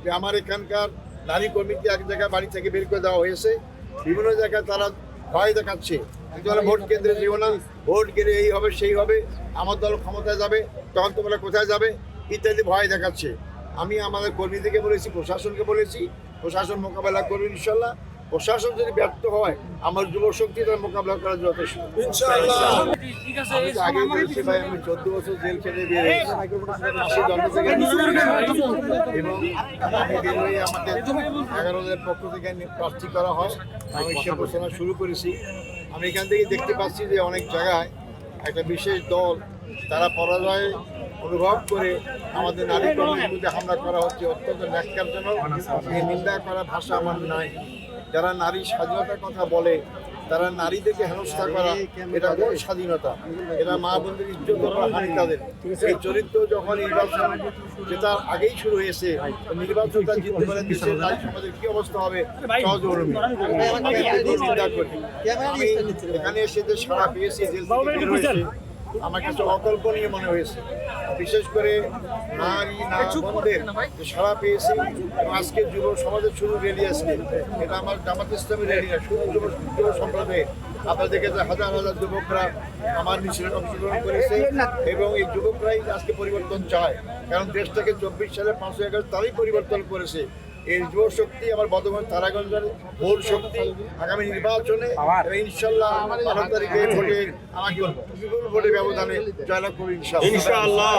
যে আমার এখানকার নারী কর্মীকে এক জায়গায় বাড়ি থেকে বের করে দেওয়া হয়েছে। বিভিন্ন জায়গায় তারা ভয় দেখাচ্ছে, ভোট কেন্দ্রে যেও না, ভোট গেলে এই হবে সেই হবে, আমার দল ক্ষমতায় যাবে, তখন তোমরা কোথায় যাবে ইত্যাদি ভয় দেখাচ্ছে। আমি আমাদের কর্মীদেরকে বলেছি, প্রশাসনকে বলেছি, প্রশাসন মোকাবেলা করবে ইনশাল্লাহ। প্রশাসন যদি ব্যর্থ হয়, আমার যুব শক্তি তার মোকাবেলা করার যথেষ্ট। আগে বলেছি ভাই, আমি 14 বছর জেল খেটে বের হয়েছি, 80 দণ্ড থেকে এবং আমি বের হয়ে আমাদের 11 পক্ষ থেকে প্রার্থী করা হয়। আমি সে ঘোষণা শুরু করেছি। আমি এখান থেকে দেখতে পাচ্ছি যে অনেক জায়গায় একটা বিশেষ দল তারা পরাজয় অনুভব করে আমাদের নারী কর্মীর মধ্যে হামলা করা হচ্ছে, অত্যন্ত ন্যাক্কারজনক। এই নিন্দা করা ভাষা আমার নাই। যারা নারী স্বাধীনতার কথা বলে, তারা নারীদেরকে হেনস্থা করা, এটা কোন স্বাধীনতা? এরা মা বোনদের ইজ্জত হানি তাদের। এই চরিত্র যখন নির্বাচন জেতার আগেই শুরু হয়েছে, নির্বাচনটা জিততে পারে দেশের নারী সমাজের কি অবস্থা হবে সহজরূপী নিন্দা করি। আমি এখানে এসে যে সাড়া পেয়েছি, জেল থেকে বের হয়েছে, আমার কাছে অকল্পনীয় মনে হয়েছে। বিশেষ করে নারী বোনদের যে সাড়া পেয়েছি, এবং আজকে যুব সমাজের শুরু র্যালি আজকে, এটা আমার জামাত ইসলামী র্যালি না, শুধু যুব সম্প্রদায়ের। আপনারা দেখেছেন হাজার হাজার যুবকরা আমার মিছিলে অংশগ্রহণ করেছে, এবং এই যুবকরাই আজকে পরিবর্তন চায়। কারণ দেশটাকে 24 সালে 5 আগস্ট তারাই পরিবর্তন করেছে। এই যুব শক্তি আমার বর্ধমান তারাগঞ্জের ভোট শক্তি আগামী নির্বাচনে ইনশাল্লাহ 12 তারিখে ভোটে আমাকে বিপুল ভোটে ব্যবধানে জয়লাভ করবো ইনশাআল্লাহ।